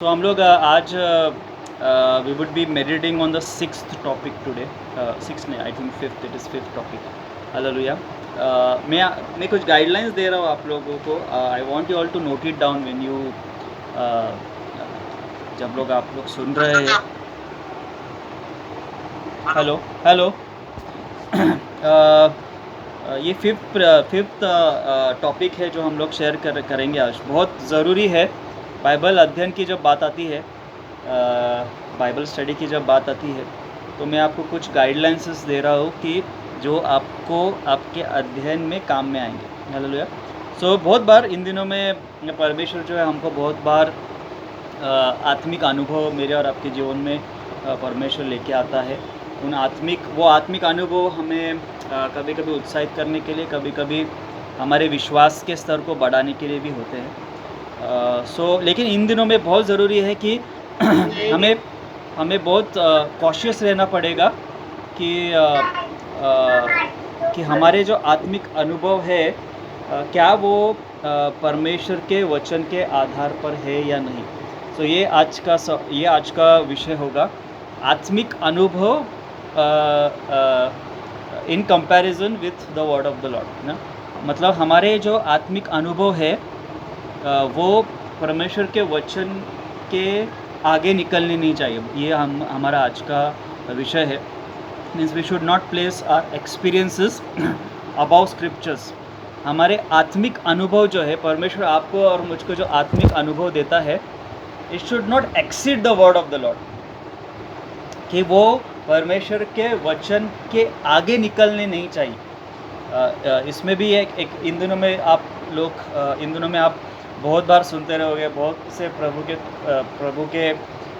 तो हम लोग आज we would be meditating on the sixth topic today. Six नहीं, I think fifth, it is fifth topic. Hallelujah. मैं कुछ गाइडलाइंस दे रहा हूँ आप लोगों को। I want you all to note it down when you जब आप लोग सुन रहे हैं। Hello hello. ये फिफ्थ टॉपिक है जो हम लोग शेयर करेंगे आज। बहुत ज़रूरी है। बाइबल अध्ययन की जब बात आती है, बाइबल स्टडी की जब बात आती है, तो मैं आपको कुछ गाइडलाइंस दे रहा हूँ कि जो आपको आपके अध्ययन में काम में आएंगे। हालेलुया। सो बहुत बार इन दिनों में परमेश्वर जो है हमको बहुत बार आत्मिक अनुभव मेरे और आपके जीवन में परमेश्वर लेके आता है। वो आत्मिक अनुभव हमें कभी कभी उत्साहित करने के लिए, कभी कभी हमारे विश्वास के स्तर को बढ़ाने के लिए भी होते हैं। लेकिन इन दिनों में बहुत ज़रूरी है कि हमें बहुत कॉशियस रहना पड़ेगा कि कि हमारे जो आत्मिक अनुभव है क्या वो परमेश्वर के वचन के आधार पर है या नहीं। तो ये आज का विषय होगा, आत्मिक अनुभव in comparison with the word of the Lord ना। मतलब हमारे जो आत्मिक अनुभव है वो परमेश्वर के वचन के आगे निकलने नहीं चाहिए। ये हमारा आज का विषय है। Means we should not place our experiences above scriptures. हमारे आत्मिक अनुभव जो है, परमेश्वर आपको और मुझको जो आत्मिक अनुभव देता है, it should not exceed the word of the Lord, कि वो परमेश्वर के वचन के आगे निकलने नहीं चाहिए। इसमें भी एक इन दिनों में आप बहुत बार सुनते रहोगे, बहुत से प्रभु के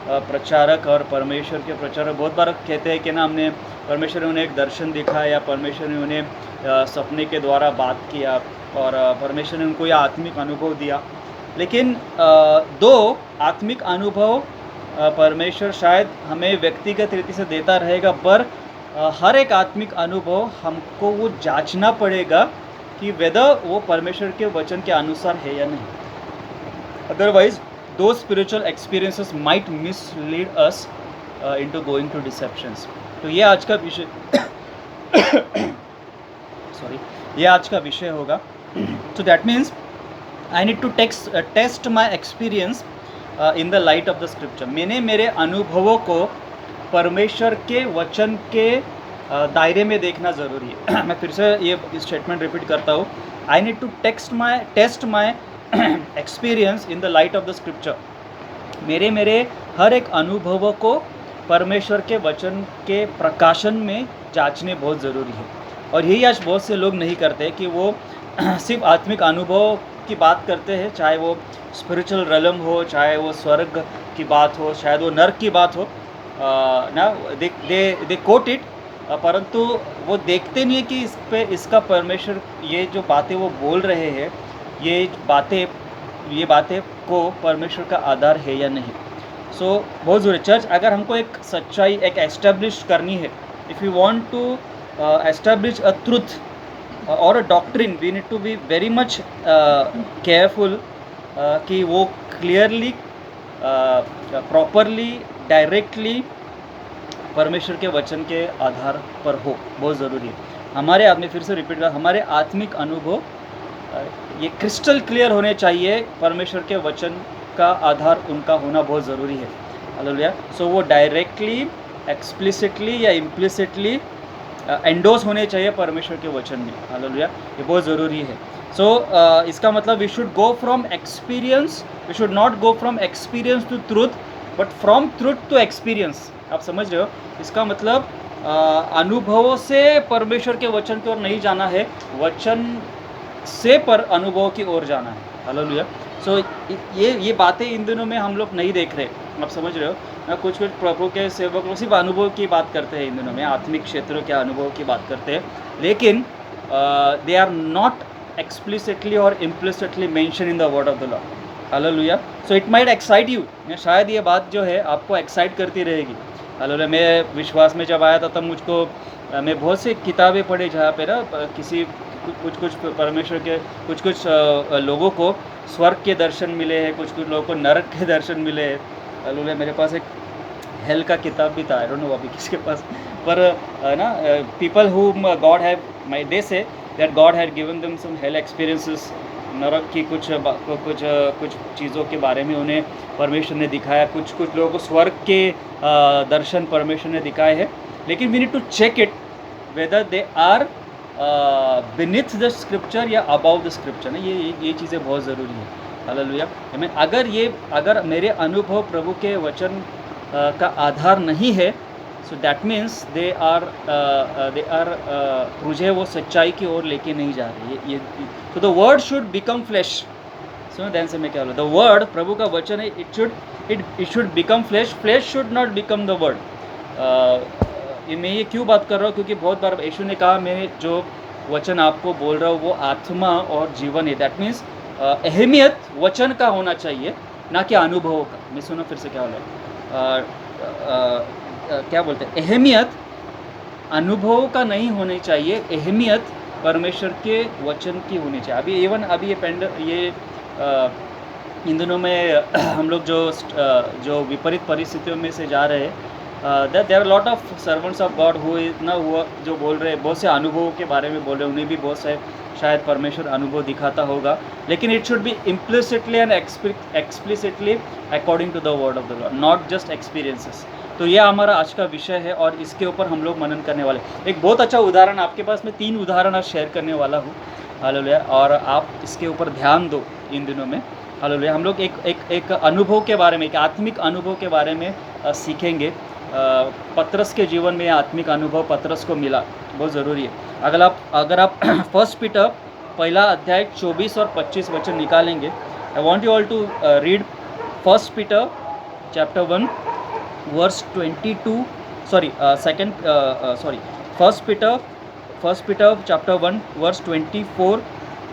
प्रचारक और परमेश्वर के प्रचारक बहुत बार कहते हैं कि ना, हमने परमेश्वर ने उन्हें एक दर्शन दिखा, या परमेश्वर ने उन्हें सपने के द्वारा बात किया, और परमेश्वर ने उनको यह आत्मिक अनुभव दिया। लेकिन दो आत्मिक अनुभव परमेश्वर शायद हमें व्यक्तिगत रीति से देता रहेगा, पर हर एक आत्मिक अनुभव हमको वो जांचना पड़ेगा कि वेदर वो परमेश्वर के वचन के अनुसार है या नहीं। अदरवाइज दो spiritual experiences might mislead us into going to deceptions. तो ये आज का विषय ये आज का विषय होगा। So that means I need to test my experience in the light of the scripture. मैंने मेरे अनुभवों को परमेश्वर के वचन के दायरे में देखना ज़रूरी है। मैं फिर से ये स्टेटमेंट रिपीट करता हूँ। I need to test my experience in the light of the scripture. मेरे हर एक अनुभवों को परमेश्वर के वचन के प्रकाशन में जांचने बहुत ज़रूरी है। और यही आज बहुत से लोग नहीं करते कि वो सिर्फ आत्मिक अनुभव की बात करते हैं, चाहे वो स्पिरिचुअल रेलम हो, चाहे वो स्वर्ग की बात हो, शायद वो नर्क की बात हो ना। दे कोट इट, परंतु वो देखते नहीं है कि इसका परमेश्वर ये जो बातें वो बोल रहे हैं, ये बातें को परमेश्वर का आधार है या नहीं। सो बहुत ज़रूरी चर्च, अगर हमको एक सच्चाई एक एस्टेब्लिश करनी है, if you want to establish a truth or a doctrine, we need to be very much careful कि वो clearly properly directly परमेश्वर के वचन के आधार पर हो। बहुत ज़रूरी है। मैं फिर से रिपीट कर, हमारे आत्मिक अनुभव ये क्रिस्टल क्लियर होने चाहिए। परमेश्वर के वचन का आधार उनका होना बहुत ज़रूरी है। हालेलुया। सो वो डायरेक्टली, एक्सप्लिसिटली या इम्प्लिसिटली एंडोस होने चाहिए परमेश्वर के वचन में। हालेलुया। ये बहुत ज़रूरी है। इसका मतलब we should go from experience, we should not go from experience to truth, but from truth to experience. आप समझ रहे हो? इसका मतलब अनुभवों से परमेश्वर के वचन की ओर नहीं जाना है, वचन से पर अनुभव की ओर जाना है। हालेलुया। ये बातें इन दिनों में हम लोग नहीं देख रहे। आप समझ रहे हो? कुछ प्रभु के सेवक लोग सिर्फ अनुभव की बात करते हैं इन दिनों में, आत्मिक क्षेत्रों के अनुभव की बात करते हैं, लेकिन दे आर नॉट एक्सप्लिसिटली और implicitly mention in the word of the Lord. Hallelujah. So it might excite you. शायद ये बात जो है आपको एक्साइट करती रहेगी। हालेलुया। मैं विश्वास में जब आया था तब मुझको मैं बहुत सी किताबें पढ़ी जहाँ पे ना किसी कुछ कुछ परमेश्वर के कुछ कुछ लोगों को स्वर्ग के दर्शन मिले हैं, कुछ कुछ लोगों को नरक के दर्शन मिले हैं। हालेलुया। मेरे पास एक हेल का किताब भी था, आई डोंट नो अभी किसके पास, पर ना people who god have my they say that god had given them some hell experiences, नरक की कुछ चीज़ों के बारे में उन्हें परमेश्वर ने दिखाया, कुछ कुछ लोगों को स्वर्ग के दर्शन परमेश्वर ने दिखाए हैं। लेकिन we need to check it whether they are beneath the scripture या अबाउ द स्क्रिप्चर ना, ये चीज़ें बहुत ज़रूरी है। हालेलुया। आमीन। अगर मेरे अनुभव प्रभु के वचन का आधार नहीं है, so that means they are मुझे वो सच्चाई की ओर लेके नहीं जा रहे। ये तो the word should become flash. सुनो ध्यान से मैं क्या बोला, द वर्ड प्रभु का वचन है, it should become flash, flash should not become the word. मैं ये क्यों बात कर रहा हूँ, क्योंकि बहुत बार यीशु ने कहा मैं जो वचन आपको बोल रहा हूँ वो आत्मा और जीवन है। दैट मीन्स अहमियत वचन का होना चाहिए, ना कि अनुभवों का। मैं सुनो फिर से क्या बोला, क्या बोलते हैं, अहमियत अनुभव का नहीं होनी चाहिए, अहमियत परमेश्वर के वचन की होनी चाहिए। अभी ये इन दिनों में हम लोग जो विपरीत परिस्थितियों में से जा रहे हैं, there are lot of servants of god हुआ जो बोल रहे हैं, बहुत से अनुभवों के बारे में बोल रहे हैं, उन्हें भी बहुत से शायद परमेश्वर अनुभव दिखाता होगा, लेकिन it should be implicitly and explicitly according to the word of the Lord, not just experiences. तो यह हमारा आज का विषय है और इसके ऊपर हम लोग मनन करने वाले। एक बहुत अच्छा उदाहरण आपके पास, मैं 3 उदाहरण आज शेयर करने वाला हूँ। हालेलुया। और आप इसके ऊपर ध्यान दो इन दिनों में। हालेलुया। हम लोग एक अनुभव के बारे में, एक आत्मिक अनुभव के बारे में सीखेंगे। पतरस के जीवन में आत्मिक अनुभव पतरस को मिला, बहुत ज़रूरी है। अगर आप 1 पीटर पहला अध्याय 24 और 25 वचन निकालेंगे, I want you all to read 1 Peter chapter 1 verse 22, first Peter chapter 1 verse 24 to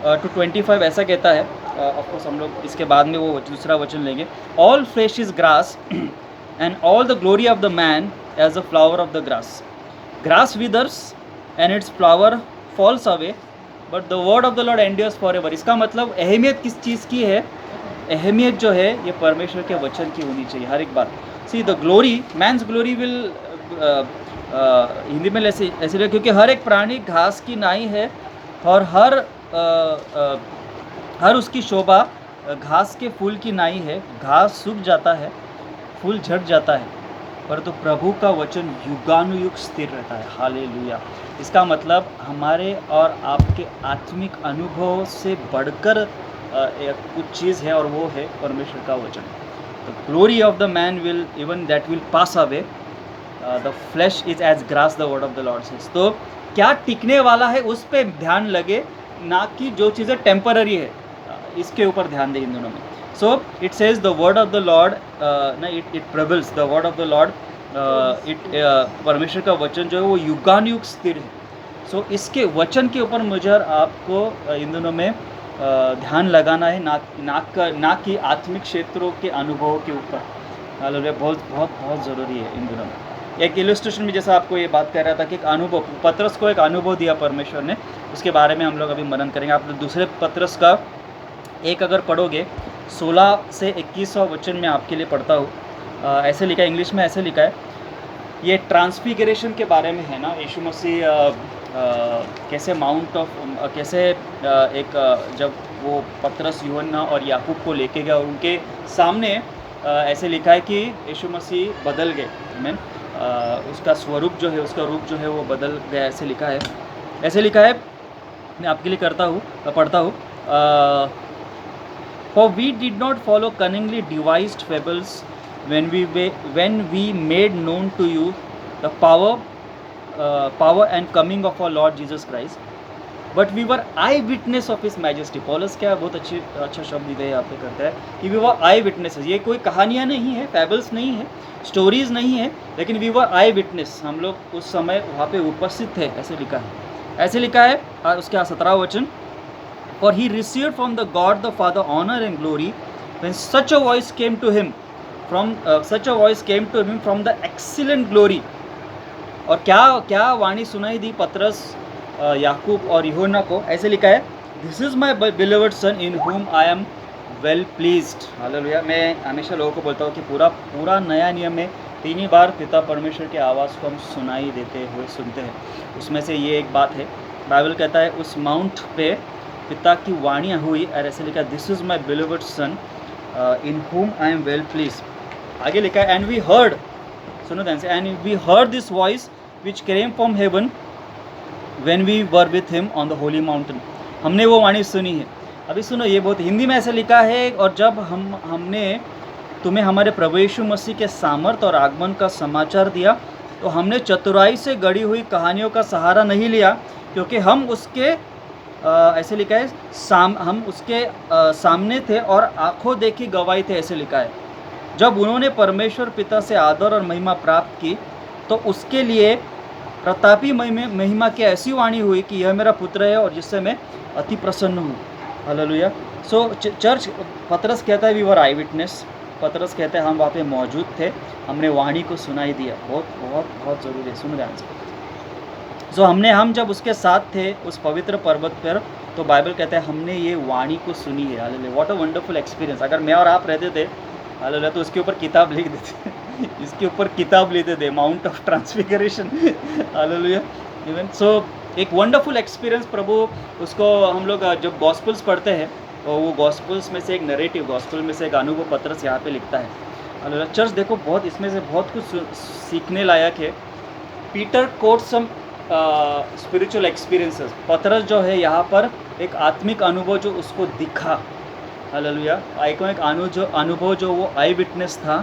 25 ऐसा कहता है। ऑफकोर्स हम लोग इसके बाद में वो दूसरा वचन लेंगे। All flesh is grass and all the glory of the man as the flower of the grass. Grass withers and its flower falls away, but the word of the Lord endures forever. इसका मतलब अहमियत किस चीज़ की है? अहमियत जो है ये परमेश्वर के वचन की होनी चाहिए हर एक बात। See the glory, man's glory will, Hindi में ऐसे क्योंकि हर एक प्राणी घास की नाई है और हर उसकी शोभा घास के फूल की नाई है। घास सूख जाता है, फूल झड़ जाता है, परंतु प्रभु का वचन युगानुयुग स्थिर रहता है। हालेलुया। इसका मतलब हमारे और आपके आत्मिक अनुभव से बढ़कर कुछ चीज़ है और वो है परमेश्वर का वचन। The glory of the man will even that will pass away, the flesh is as grass, the word of the Lord says. तो क्या टिकने वाला है उस पर ध्यान लगे, ना कि जो चीज़ें टेम्पररी है इसके ऊपर ध्यान दें इन दोनों में। So it says the word of the Lord, it prevails, the word of the Lord, परमेश्वर का वचन जो है वो युगानुयुग स्थिर है। So इसके वचन के ऊपर मुझे और आपको इन दिनों में ध्यान लगाना है, ना कि आत्मिक क्षेत्रों के अनुभवों के ऊपर। हालेलुया। बहुत ज़रूरी है इन दिनों में। एक इलस्ट्रेशन में जैसा आपको ये बात कर रहा था कि एक अनुभव, पतरस को एक अनुभव दिया परमेश्वर ने, उसके बारे में हम लोग अभी मनन करेंगे। आप दूसरे पतरस का 1 अगर पढ़ोगे 16 से 21वां वचन में आपके लिए पढ़ता हूँ। ऐसे लिखा है, इंग्लिश में ऐसे लिखा है, ये ट्रांसफिगरेशन के बारे में है ना। यीशु मसीह कैसे जब वो पतरस, यूहन्ना और याकूब को लेके गया और उनके सामने ऐसे लिखा है कि यीशु मसीह बदल गए। आमीन। उसका स्वरूप जो है, उसका रूप जो है वो बदल गया, ऐसे लिखा है। मैं आपके लिए पढ़ता हूँ। For we did not follow cunningly devised fables when we made known to you the power and coming of our Lord Jesus Christ, but we were eyewitness of His Majesty. पॉलस क्या बहुत अच्छा शब्द इधर यहाँ पे करता है कि we were eyewitnesses। ये कोई कहानियाँ नहीं है, fables नहीं है, स्टोरीज नहीं है, लेकिन we were eyewitness, हम लोग उस समय वहाँ पे उपस्थित थे, ऐसे लिखा है। और उसके 17वां वचन, For he received from the God the Father honor and glory when such a voice came to him from the excellent glory और क्या क्या वाणी सुनाई दी पतरस, याकूब और यूहन्ना को? ऐसे लिखा है, दिस इज़ माई बिलीवर्ड सन इन हुम I am well pleased. Hallelujah. मैं हमेशा लोगों को बोलता हूँ कि पूरा नया नियम में 3 ही बार पिता परमेश्वर की आवाज़ को हम सुनाई देते हुए सुनते हैं। उसमें से ये एक बात है, बाइबल कहता है उस माउंट पे पिता की वाणियाँ हुई और ऐसे लिखा, दिस इज़ माई बिलीवर्ड सन इन हुम आई एम वेल प्लीज। आगे लिखा है, एंड वी हर्ड, सुनो ध्यान से, and we heard this voice which came from heaven when we were with him on the holy mountain. हमने वो वाणी सुनी है। अभी सुनो, ये बहुत हिंदी में ऐसे लिखा है, और जब हमने तुम्हें हमारे प्रभु यीशु मसीह के सामर्थ और आगमन का समाचार दिया, तो हमने चतुराई से गढ़ी हुई कहानियों का सहारा नहीं लिया, क्योंकि हम उसके ऐसे लिखा है, हम उसके सामने थे और आंखों देखी गवाही थे, ऐसे लिखा है। जब उन्होंने परमेश्वर पिता से आदर और महिमा प्राप्त की, तो उसके लिए प्रतापी महिमा की ऐसी वाणी हुई कि यह मेरा पुत्र है और जिससे मैं अति प्रसन्न हूँ। हालेलुया। सो चर्च, पतरस कहता है वी वर आई विटनेस। पतरस कहते हैं हम वहाँ पे मौजूद थे, हमने वाणी को सुनाई दिया। बहुत बहुत बहुत ज़रूरी है, सुन ध्यान से। सो हम जब उसके साथ थे उस पवित्र पर्वत पर, तो बाइबल कहता है हमने ये वाणी को सुनी है। Hallelujah. What a wonderful experience. अगर मैं और आप रहते थे, हालेलुया, तो उसके ऊपर किताब लिख देते इसके ऊपर किताब लेते थे, mount of transfiguration. Hallelujah. Even so एक वंडरफुल एक्सपीरियंस प्रभु, उसको हम लोग जब गॉस्पल्स पढ़ते हैं, तो वो गॉस्पल्स में से एक नरेटिव, गॉस्पल में से एक अनुभव पत्रस यहाँ पे लिखता है। हालेलुया। चर्च देखो, बहुत इसमें से बहुत कुछ सीखने लायक है। Peter quote some spiritual experiences. पतरस जो है यहाँ पर एक आत्मिक अनुभव जो उसको दिखा। हालेलुया। एक अनुभव जो वो आई विटनेस था,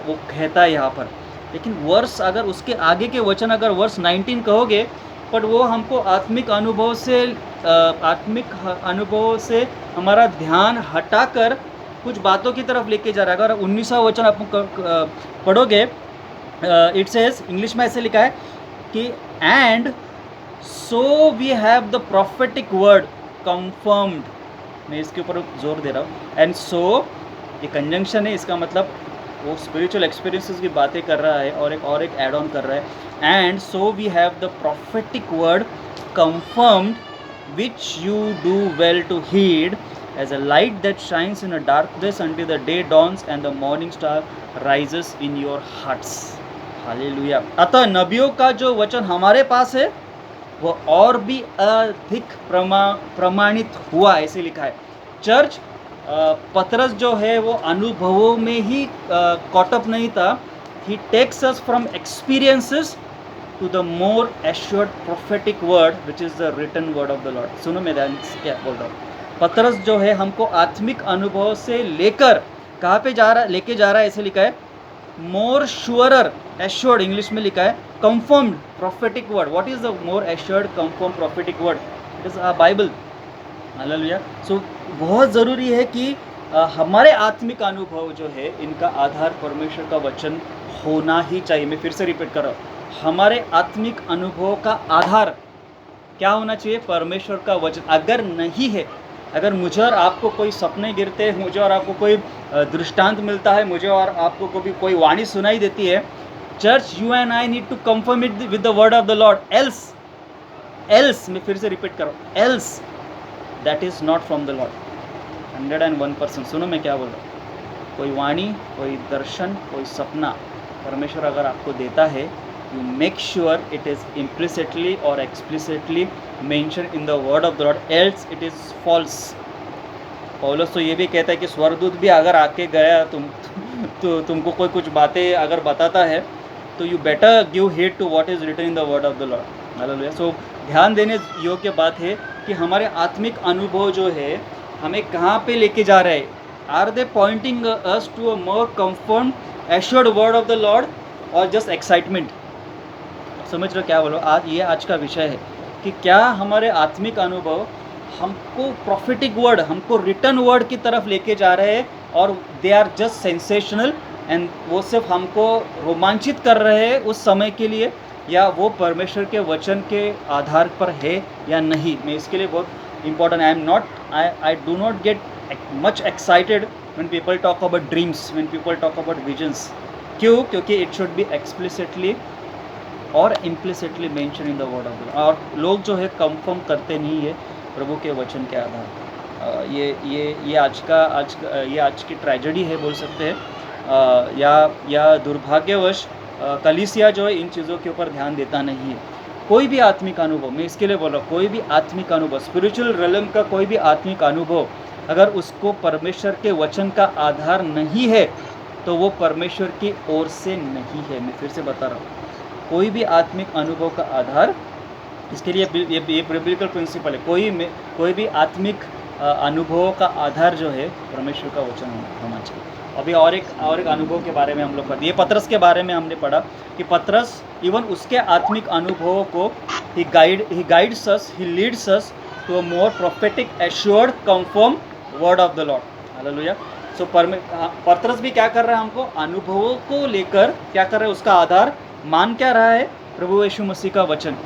वो कहता है यहाँ पर। लेकिन वर्स, अगर उसके आगे के वचन अगर वर्स 19 कहोगे, पर वो हमको आत्मिक अनुभव से हमारा ध्यान हटाकर कुछ बातों की तरफ लेके जा रहा है। अगर 19वां वचन आप पढ़ोगे, इट सेज, इंग्लिश में ऐसे लिखा है कि and so we have the prophetic word confirmed. मैं इसके ऊपर जोर दे रहा हूँ। एंड सो, ये कंजंक्शन है, इसका मतलब वो स्पिरिचुअल एक्सपीरियंसेस की बातें कर रहा है और एक एड ऑन कर रहा है। And so we have the prophetic word confirmed which you do well to heed as a light that shines in a dark place until the day dawns and the morning star rises in your hearts। Hallelujah. अतः नबियों का जो वचन हमारे पास है वो और भी अधिक प्रमाणित हुआ, ऐसे लिखा है। चर्च, पतरस जो है वो अनुभवों में ही कॉटअप नहीं था। He takes us from experiences to the more assured prophetic word which is the written word of the Lord. सुनो मैं ध्यान से क्या बोल रहा हूँ। पतरस जो है हमको आत्मिक अनुभव से लेकर कहाँ पे लेके जा रहा है, ऐसे लिखा है, मोर श्योरर, एश्योर्ड इंग्लिश में लिखा है, confirmed prophetic word. What is the more assured confirm prophetic word? It is Bible. Hallelujah. So बहुत ज़रूरी है कि हमारे आत्मिक अनुभव जो है, इनका आधार परमेश्वर का वचन होना ही चाहिए। मैं फिर से रिपीट कर रहा हूँ, हमारे आत्मिक अनुभव का आधार क्या होना चाहिए? परमेश्वर का वचन। अगर नहीं है, अगर मुझे और आपको कोई सपने गिरते हैं, मुझे और आपको कोई दृष्टांत मिलता है, मुझे और आपको कोई वाणी सुनाई देती है, church, you and I need to confirm it with the word of the Lord. Else, मैं फिर से रिपीट कर रहा हूँ, else that is not from the Lord. 101%। सुनो मैं क्या बोल रहा हूँ। कोई वाणी, कोई दर्शन, कोई सपना परमेश्वर अगर आपको देता है, you make sure it is implicitly or explicitly mentioned in the word of the Lord, else it is false। पौलुस तो ये भी कहता है कि स्वर्गदूत भी अगर आके गया तुमको कोई कुछ बातें अगर बताता है, तो you better give heed to what is written in the word of the Lord। Hallelujah. So ध्यान देने योग्य बात है कि हमारे आत्मिक अनुभव जो है हमें कहाँ पे लेके जा रहे हैं। Are they pointing us to a more confirm assured word of the lord और जस्ट एक्साइटमेंट? समझ रहे हो क्या बोलो? आज का विषय है कि क्या हमारे आत्मिक अनुभव हमको प्रॉफिटिक वर्ड, हमको रिटर्न वर्ड की तरफ लेके जा रहे हैं, और they are just sensational, and वो सिर्फ हमको रोमांचित कर रहे हैं उस समय के लिए, या वो परमेश्वर के वचन के आधार पर है या नहीं। मैं इसके लिए बहुत important, I do not get much excited when people talk about dreams, when people talk about visions. क्यों? क्योंकि इट शुड बी एक्सप्लिसिटली और implicitly mention in the word of God. और लोग जो है कंफर्म करते नहीं है प्रभु के वचन के आधार पर। ये आज की ट्रेजेडी है बोल सकते हैं। या दुर्भाग्यवश कलीसिया जो है इन चीज़ों के ऊपर ध्यान देता नहीं है। कोई भी आत्मिक अनुभव, मैं इसके लिए बोल रहा हूँ, कोई भी आत्मिक अनुभव, स्पिरिचुअल रियल्म का कोई भी आत्मिक अनुभव अगर उसको परमेश्वर के वचन का आधार नहीं है तो वो परमेश्वर की ओर से नहीं है। मैं फिर से बता रहा हूँ, कोई भी आत्मिक अनुभव का आधार, इसके लिए ये बिब्लिकल प्रिंसिपल है, कोई भी आत्मिक अनुभवों का आधार जो है परमेश्वर का वचन होना चाहिए। अभी और एक अनुभव के बारे में हम लोग पढ़ते, ये पतरस के बारे में हमने पढ़ा कि पतरस इवन उसके आत्मिक अनुभवों को he guides us, he leads us to a more prophetic assured confirm word of the Lord. Hallelujah. So पतरस भी क्या कर रहा है, हमको अनुभवों को लेकर क्या कर रहा है, उसका आधार मान क्या रहा है, प्रभु यीशु मसीह का वचन,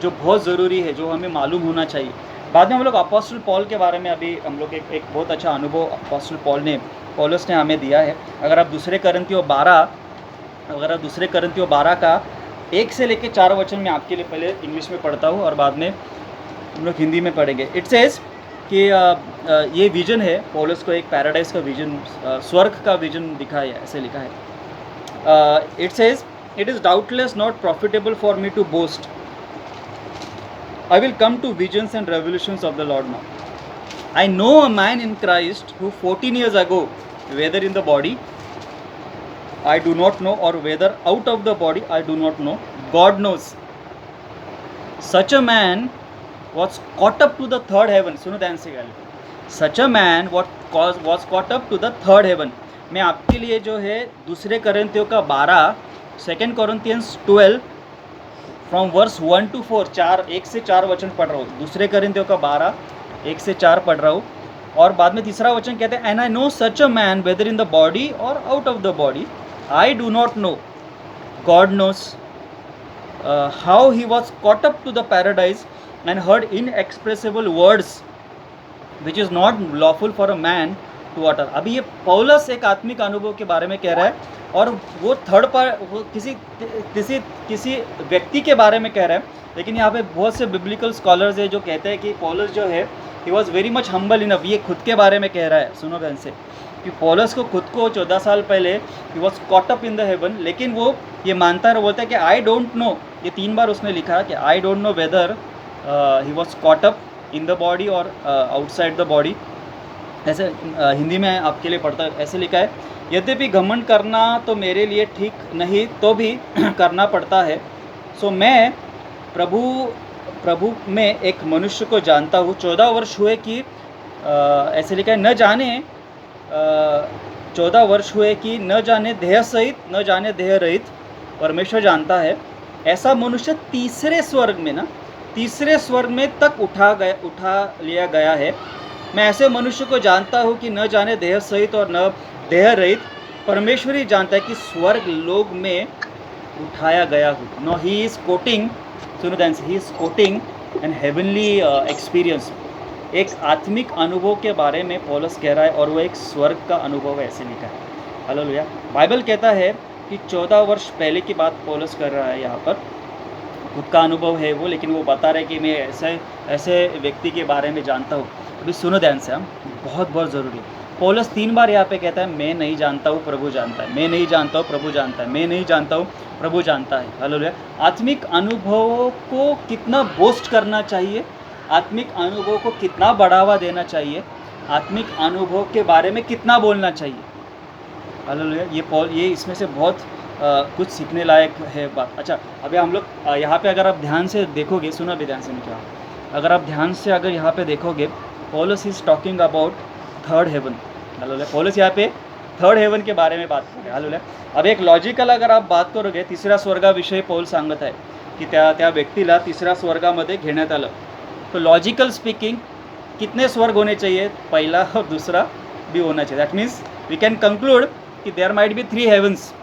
जो बहुत ज़रूरी है, जो हमें मालूम होना चाहिए। बाद में हम लोग अपोस्टल पॉल के बारे में अभी हम लोग एक बहुत अच्छा अनुभव अपोस्टल पौलुस ने हमें दिया है। अगर आप दूसरे करंथियों 12 का 1 से लेकर 4 वचन मैं आपके लिए पहले इंग्लिश में पढ़ता हूँ और बाद में हम लोग हिंदी में पढ़ेंगे। इट सेज कि ये विजन है, पौलुस को एक पैराडाइज का विजन, स्वर्ग का विजन दिखा है, ऐसे लिखा है। It says, it is doubtless not profitable for me to boast, I will come to visions and revelations of the Lord now. I know a man in Christ who 14 years ago, whether in the body, I do not know, or whether out of the body, I do not know, God knows. Such a man was caught up to the third heaven. सुनो ध्यान से गाली। Such a man was caught up to the third heaven. मैं आपके लिए जो है दूसरे करंथियों का 12, 2 Corinthians 12 फ्रॉम वर्स 1 to 4, 1 से 4 वचन पढ़ रहा हूँ। दूसरे करंथियों का 12, 1 से 4 पढ़ रहा हूँ। और बाद में तीसरा वचन कहते हैं, and I know such a man whether in the body or out of the body, I do not know, God knows, how he was caught up to the paradise and heard inexpressible words which is not lawful for a man to utter. अभी ये पौलुस एक आत्मिक अनुभव के बारे में कह रहा है और वो वो किसी व्यक्ति के बारे में कह रहा है। लेकिन यहाँ पे बहुत से बिब्लिकल स्कॉलर्स है जो कहते हैं कि पौलुस जो है ही was very much humble enough. ये खुद के बारे में कह रहा है, सुनो ध्यान से, कि पौलुस को खुद को 14 साल पहले ही was caught up in the haven, लेकिन वो ये मानता है और बोलता है कि आई डोंट नो, ये 3 बार उसने लिखा कि आई don't know whether he was caught up in the body और आउटसाइड द बॉडी। ऐसे हिंदी में आपके लिए पढ़ता है, ऐसे लिखा है, यद्यपि घमंड करना तो मेरे लिए ठीक नहीं तो भी करना पड़ता है। सो मैं प्रभु में एक मनुष्य को जानता हूँ, 14 वर्ष हुए कि ऐसे लिखा है, न जाने 14 वर्ष हुए कि न जाने देह सहित न जाने देह रहित परमेश्वर जानता है। ऐसा मनुष्य तीसरे स्वर्ग में तक उठा लिया गया है। मैं ऐसे मनुष्य को जानता हूँ कि न जाने देह सहित और न देह रहित, परमेश्वर ही जानता है कि स्वर्ग लोक में उठाया गया हूँ। नो ही इज़ कोटिंग, सुनो ध्यान से, he is quoting an heavenly experience. एक आत्मिक अनुभव के बारे में पौलुस कह रहा है और वो एक स्वर्ग का अनुभव है, ऐसे लिखा है। हालेलुया। बाइबल कहता है कि 14 वर्ष पहले की बात पौलुस कर रहा है यहाँ पर, खुद का अनुभव है वो, लेकिन वो बता रहे कि मैं ऐसे व्यक्ति के बारे में जानता हूँ। अभी सुनो ध्यान से, हम बहुत ज़रूरी है। पौलुस 3 बार यहाँ पे कहता है, मैं नहीं जानता हूँ, प्रभु जानता है, मैं नहीं जानता हूँ, प्रभु जानता है, मैं नहीं जानता हूँ, प्रभु जानता है। हालेलुया। आत्मिक अनुभवों को कितना बोस्ट करना चाहिए, आत्मिक अनुभव को कितना बढ़ावा देना चाहिए, आत्मिक अनुभव के बारे में कितना बोलना चाहिए। हालेलुया। ये इसमें से बहुत कुछ सीखने लायक है बात। अच्छा, अभी हम लोग यहाँ पे अगर आप ध्यान से देखोगे, सुना भी ध्यान से क्या, अगर आप ध्यान से अगर यहाँ पे देखोगे, पौलुस is talking about third heaven. Hallelujah. पौलुस यहाँ पे थर्ड हेवन के बारे में बात कर रहे हैं। हालेलुया। अब एक लॉजिकल अगर आप बात करोगे, तिसऱ्या स्वर्गाविषयी पौल सांगत आहे की त्या व्यक्तीला तिसऱ्या स्वर्गामध्ये घेण्यात आलं। तो लॉजिकल स्पीकिंग कितने स्वर्ग होने चाहिए, पहला और दूसरा भी होना चाहिए। That means we can conclude कि देयर माइट बी 3 हेवन्स।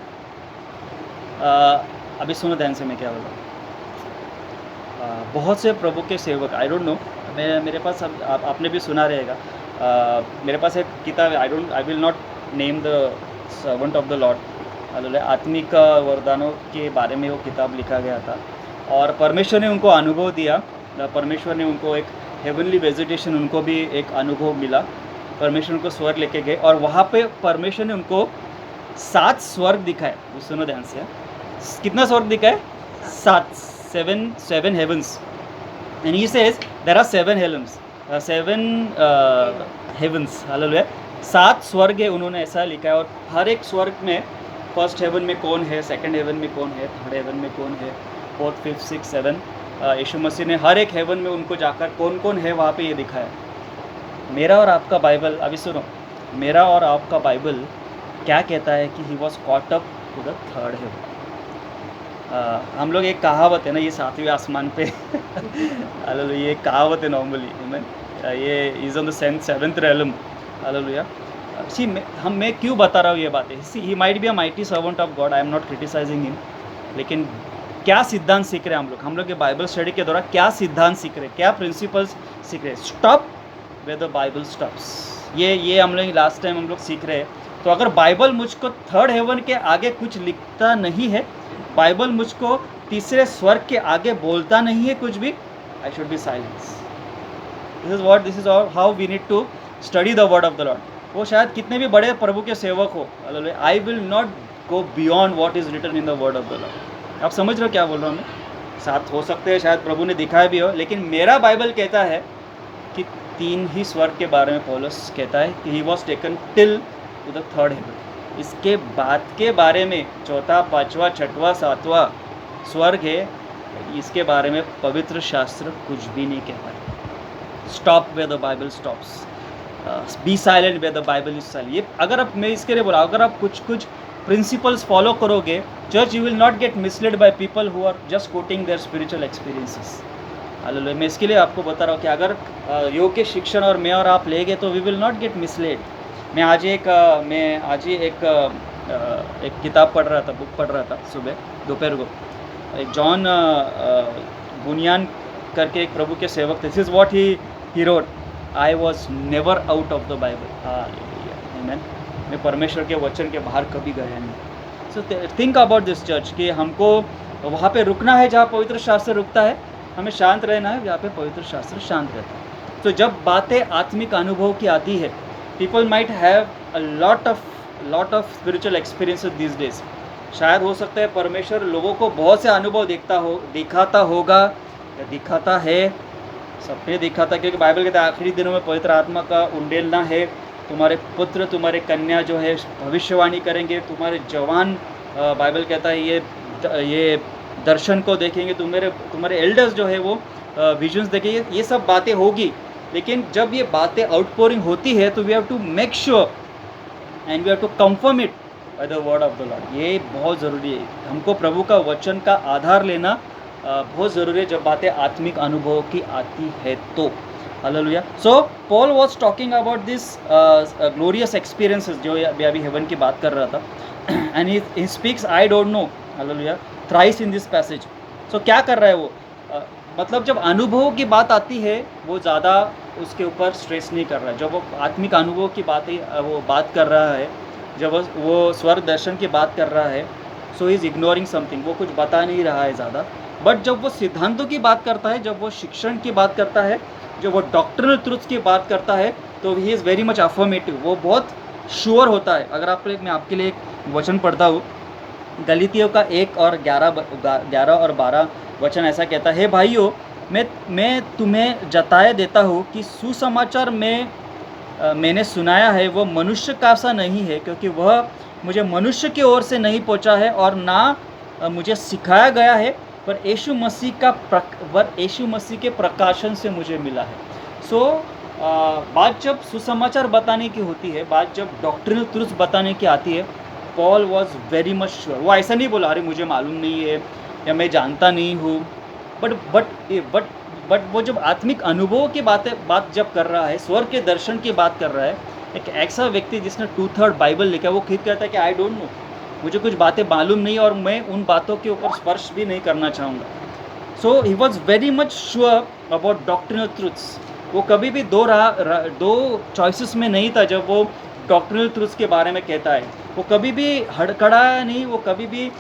अभी सुनो ध्यान से मैं क्या बोल रहा हूँ। बहुत से प्रभु के सेवक, आई डोंट नो, मेरे पास आपने भी सुना रहेगा, मेरे पास एक किताब, आई will not name the servant of the Lord, hallelujah, आत्मिक वरदानों के बारे में वो किताब लिखा गया था और परमेश्वर ने उनको अनुभव दिया। परमेश्वर ने उनको एक हेवनली विजिटेशन, उनको भी एक अनुभव मिला। परमेश्वर उनको स्वर्ग लेके गए और वहाँ पे परमेश्वर ने उनको 7 स्वर्ग दिखाए। वो सुनो ध्यान से, कितना स्वर्ग दिखाए? 7, 7 heavens. And he says there are 7 heavens, 7 heavens, hallelujah, 7 स्वर्ग है, उन्होंने ऐसा लिखा है। और हर एक स्वर्ग में फर्स्ट हेवन में कौन है, सेकंड हेवन में कौन है, थर्ड हेवन में कौन है, फोर्थ, फिफ्थ, सिक्स, सेवन, यीशु मसीह ने हर एक हेवन में उनको जाकर कौन कौन है वहाँ पे ये दिखाया। मेरा और आपका बाइबल, अभी सुनो, मेरा और आपका बाइबल क्या कहता है कि he was caught up to the third heaven. हम लोग एक कहावत है ना, ये 7वें आसमान पे हालेलुया, ये कहावत है नॉर्मली, ये is on the 7th realm, hallelujah. See मैं क्यों बता रहा हूँ ये बातें? See he might be a mighty servant of God, I am not criticizing him, लेकिन क्या सिद्धांत सीख रहे हैं हम लोग ये बाइबल स्टडी के दौरान क्या सिद्धांत सीख रहे हैं, क्या प्रिंसिपल्स सीख रहे हैं? Stop where the Bible stops, ये हम लोग लास्ट टाइम हम लोग सीख रहे हैं। तो अगर बाइबल मुझको थर्ड हेवन के आगे कुछ लिखता नहीं है, बाइबल मुझको तीसरे स्वर्ग के आगे बोलता नहीं है कुछ भी, I should be silence. This is how we need to study the word of the lord. वो शायद कितने भी बड़े प्रभु के सेवक हो, I will not go beyond what is written in the word of the lord. आप समझ रहे हो क्या बोल रहा हूँ मैं? साथ हो सकते हैं शायद प्रभु ने दिखाया भी हो, लेकिन मेरा बाइबल कहता है कि 3 ही स्वर्ग के बारे में पौलुस कहता है कि he was taken till to the third heaven. इसके बाद के बारे में चौथा, पाँचवा, छठवा, सातवां स्वर्ग है, इसके बारे में पवित्र शास्त्र कुछ भी नहीं कहता है। Stop where the Bible stops, be silent where the Bible is silent. ये अगर आप, मैं इसके लिए बोला, अगर आप कुछ प्रिंसिपल्स फॉलो करोगे, church, you will not get misled by people who are just quoting their spiritual experiences. Hallelujah, मैं इसके लिए आपको बता रहा हूँ कि अगर योग के शिक्षण और मैं और आप ले गए तो we will not get misled. मैं आज ही एक किताब पढ़ रहा था, बुक पढ़ रहा था सुबह दोपहर को। एक जॉन बुनियान करके एक प्रभु के सेवक थे। This is what he wrote, I was never out of the Bible. आमीन। मैं परमेश्वर के वचन के बाहर कभी गया नहीं। So think about this church कि हमको वहाँ पे रुकना है जहाँ पवित्र शास्त्र रुकता है, हमें शांत रहना है जहाँ पे पवित्र शास्त्र शांत रहता है। तो जब बातें आत्मिक अनुभव की आती है, people might have a lot of spiritual experiences this days. शायद हो सकता है परमेश्वर लोगों को बहुत से अनुभव दिखाता होगा या दिखाता है, सपने दिखाता, क्योंकि बाइबल कहता है आखिरी दिनों में पवित्र आत्मा का उंडेलना है, तुम्हारे पुत्र तुम्हारे कन्या जो है भविष्यवाणी करेंगे, तुम्हारे जवान बाइबल कहता है ये दर्शन को देखेंगे, तुम्हारे एल्डर्स जो है वो विजन्स देखेंगे। ये सब बातें होगी, लेकिन जब ये बातें आउटपोरिंग होती है तो we have to make sure and we have to confirm it by the word of the lord. ये बहुत ज़रूरी है, हमको प्रभु का वचन का आधार लेना बहुत ज़रूरी है जब बातें आत्मिक अनुभव की आती है तो। Hallelujah. So Paul was talking about this glorious experiences, जो अभी हेवन की बात कर रहा था, and he speaks I don't know, hallelujah, thrice in this passage. So क्या कर रहा है वो? मतलब जब अनुभव की बात आती है वो ज़्यादा उसके ऊपर स्ट्रेस नहीं कर रहा है। जब वो आत्मिक अनुभव की वो बात कर रहा है, जब वो स्वर्ग दर्शन की बात कर रहा है, सो इज़ इग्नोरिंग समथिंग, वो कुछ बता नहीं रहा है ज़्यादा। बट जब वो सिद्धांतों की बात करता है, जब वो शिक्षण की बात करता है, जब वो डॉक्ट्रिनल ट्रुथ्स की बात करता है, तो he is very much affirmative, वो बहुत श्योर होता है। अगर मैं आपके लिए एक वचन पढ़ता हूँ, गलीतियों का 1 और 11 और 12 वचन ऐसा कहता है, भाइयों, मैं तुम्हें जताए देता हूँ कि सुसमाचार मैंने सुनाया है वो मनुष्य का सा नहीं है, क्योंकि वह मुझे मनुष्य की ओर से नहीं पहुँचा है और ना मुझे सिखाया गया है, पर यीशु मसीह के प्रकाशन से मुझे मिला है। सो बात जब सुसमाचार बताने की होती है, बात जब डॉक्ट्रिनल ट्रुथ्स बताने की आती है, Paul was very much sure. वो ऐसा नहीं बोला अरे मुझे मालूम नहीं है या मैं जानता नहीं हूँ, बट वो जब आत्मिक अनुभव की बात जब कर रहा है, स्वर्ग के दर्शन की बात कर रहा है, एक ऐसा व्यक्ति जिसने 2/3 बाइबल लिखा है, वो खुद कहता है कि आई डोंट नो, मुझे कुछ बातें मालूम नहीं और मैं उन बातों के ऊपर स्पर्श भी नहीं करना चाहूँगा। So he was very much sure about doctrinal truths. वो कभी भी दो चॉइसेस में नहीं था। जब वो डॉक्ट्रिनल ट्रूथ्स के बारे में कहता है, वो कभी भी हड़कड़ाया नहीं, वो कभी भी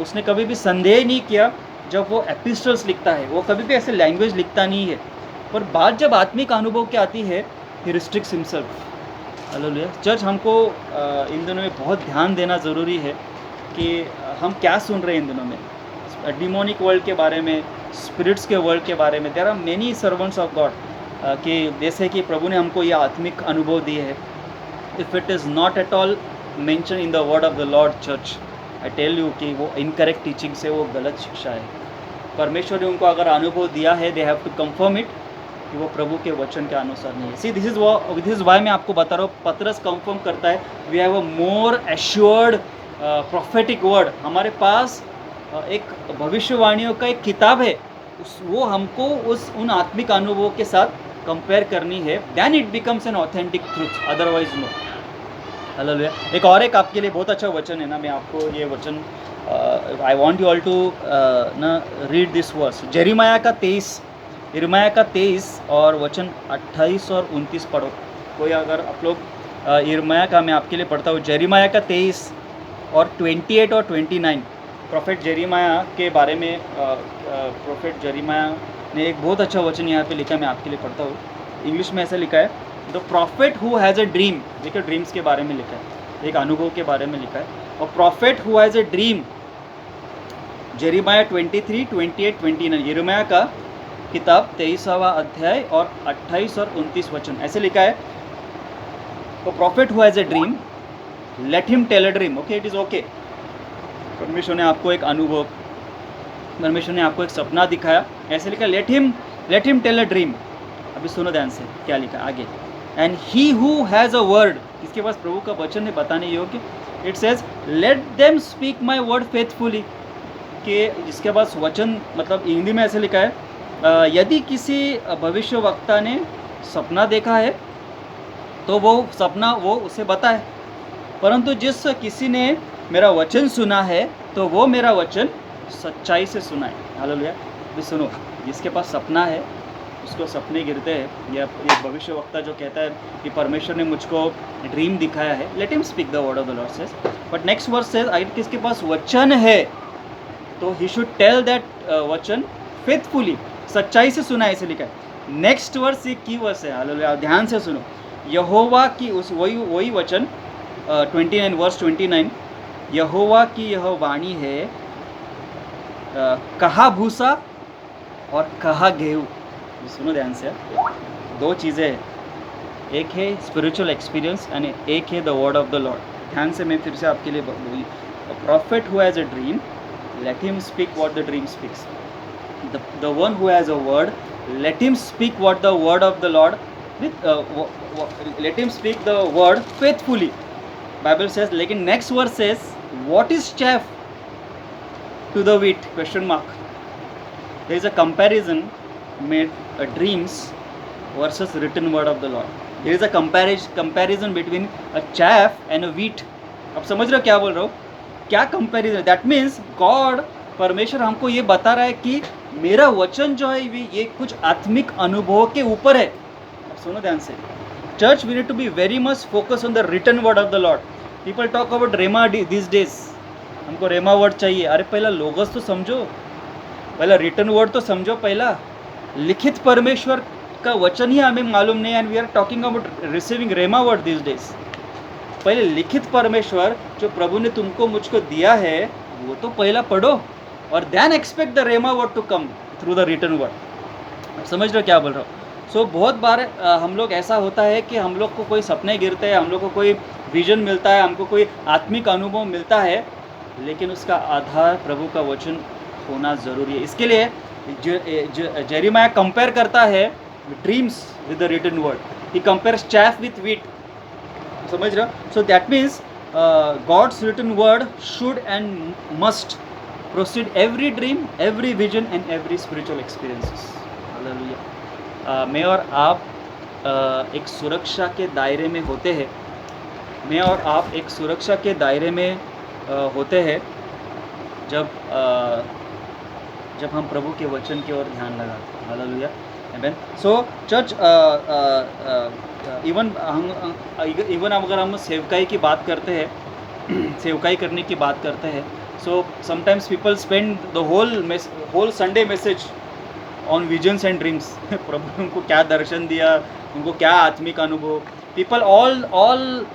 उसने कभी भी संदेह नहीं किया जब वो एपिस्टल्स लिखता है, वो कभी भी ऐसे लैंग्वेज लिखता नहीं है। पर बात जब आत्मिक अनुभव की आती है, ही रिस्ट्रिक्ट्स हिमसेल्फ। हालेलुया। चर्च, हमको इन दिनों में बहुत ध्यान देना ज़रूरी है कि हम क्या सुन रहे हैं इन दिनों में, डिमोनिक वर्ल्ड के बारे में, स्पिरिट्स के वर्ल्ड के बारे में। There are many servants of God कि जैसे कि प्रभु ने हमको ये आत्मिक अनुभव दिए है। If it is not at all mention in the word of the lord church, I tell you कि वो इनकरेक्ट टीचिंग से, वो गलत शिक्षा है। परमेश्वर ने उनको अगर अनुभव दिया है, they have to confirm it कि वो प्रभु के वचन के अनुसार नहीं है। सी, दिस इज़ वाई मैं आपको बता रहा हूँ, पतरस कंफर्म करता है, we have a more assured prophetic word. हमारे पास एक भविष्यवाणियों का एक किताब है, वो हमको उन आत्मिक अनुभवों के साथ कंपेयर करनी है, then it becomes an authentic truth, otherwise no. Hallelujah. एक आपके लिए बहुत अच्छा वचन है ना, मैं आपको ये वचन I want you all to ना रीड दिस वर्स। यिर्मयाह का 23 और वचन 28 और 29 पढ़ो। कोई अगर आप लोग यिर्मयाह का, मैं आपके लिए पढ़ता हूँ, यिर्मयाह का 23 और 28 और 29। प्रोफेट यिर्मयाह के बारे में प्रोफेट यिर्मयाह ने एक बहुत अच्छा वचन यहाँ पे लिखा है, मैं आपके लिए पढ़ता हूँ। इंग्लिश में ऐसा लिखा है, the profit who has a dream. देखिए, ड्रीम्स के बारे में लिखा है, एक अनुभव के बारे में लिखा है। और profit who has a dream, यिर्मयाह 23, 28, 29, यिर्मयाह का किताब 23वां अध्याय और 28 और 29 वचन ऐसे लिखा है। तो prophet who has a dream, let him tell a dream. Okay, it is okay. परमेश्वर ने आपको एक अनुभव, परमेश्वर ने आपको एक सपना दिखाया, ऐसे लिखा, let him tell a dream. अभी सुनो ध्यान से क्या लिखा आगे। And he who has a word, इसके पास प्रभु का वचन है बताने योग्य, it says let them speak my word faithfully. कि जिसके पास वचन, मतलब हिंदी में ऐसे लिखा है, यदि किसी भविष्यवक्ता ने सपना देखा है तो वो सपना वो उसे बताए, परंतु जिस किसी ने मेरा वचन सुना है तो वो मेरा वचन सच्चाई से सुनाए। हालेलुया। अभी सुनो, जिसके पास सपना है उसको सपने गिरते हैं, या ये भविष्यवक्ता जो कहता है कि परमेश्वर ने मुझको ड्रीम दिखाया है, let him speak the word of the Lord says. But next verse says, अगर किसके पास वचन है तो ही शुड टेल दैट वचन फेथफुली, सच्चाई से सुना, ऐसे लिखा है। नेक्स्ट वर्स एक की वर्स है, हालेलुया, ध्यान से सुनो। यहोवा की उस वही वचन 29 वर्स 29, यहोवा की यह वाणी है, कहा भूसा और कहा गेहूँ। सुनो ध्यान से, दो चीज़ें हैं, एक है स्पिरिचुअल एक्सपीरियंस एंड एक है the word of the Lord. ध्यान से मैं फिर से आपके लिए बोली, profit who has a dream, let him speak what the dream speaks. The one who has a word, let him speak what the word of the Lord with let him speak the word faithfully. Bible says, लेकिन next verse says, what is chaff to the wheat? Question mark. There is a comparison made, dreams versus written word of the Lord. There is a comparison between a chaff and a wheat. अब समझ रहे हो क्या बोल रहा हूँ? क्या comparison? That means God, परमेश्वर हमको ये बता रहा है कि मेरा वचन जो है ये कुछ आत्मिक अनुभव के ऊपर है। अब सुनो ध्यान से, church, we need to be very much focus on the written word of the Lord. People talk about rhema this days, हमको रेमा वर्ड चाहिए। अरे पहला लोगस तो समझो, पहला रिटन वर्ड तो समझो, पहला लिखित परमेश्वर का वचन ही हमें मालूम नहीं, and we are talking about receiving rhema word this days. पहले लिखित परमेश्वर जो प्रभु ने तुमको मुझको दिया है वो तो पहला पढ़ो, और then expect the rhema word to come through the written word. समझ रहे हो क्या बोल रहा हूँ? सो बहुत बार हम लोग ऐसा होता है कि हम लोग को कोई सपने गिरते हैं, हम लोग को कोई विजन मिलता है, हमको कोई आत्मिक अनुभव मिलता है, लेकिन उसका आधार प्रभु का वचन होना ज़रूरी है। इसके लिए यिर्मयाह कंपेयर करता है dreams with the written word, he compares chaff with wheat. समझ रहे हो? So that means God's written word should and must proceed every dream, every vision and every spiritual experiences. Hallelujah. मैं और आप एक सुरक्षा के दायरे में होते हैं, मैं और आप एक सुरक्षा के दायरे में होते हैं जब हम प्रभु के वचन की ओर ध्यान लगाते हैं। Hallelujah. Amen. So church, even अगर हम सेवकाई की बात करते हैं सेवकाई करने की बात करते हैं, so sometimes people spend the whole Sunday message on visions and dreams प्रभु ने उनको क्या दर्शन दिया, उनको क्या आत्मिक अनुभव. People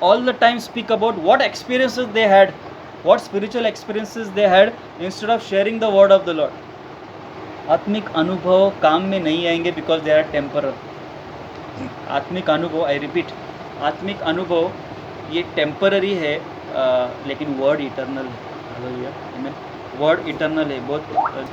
all the time speak about what experiences they had, what spiritual experiences they had, instead of sharing the word of the Lord. आत्मिक अनुभव काम में नहीं आएंगे बिकॉज दे आर टेम्परर. आत्मिक अनुभव, आई रिपीट, आत्मिक अनुभव ये टेम्पररी है, लेकिन वर्ड इटर्नल है. वर्ड इटर्नल है. बहुत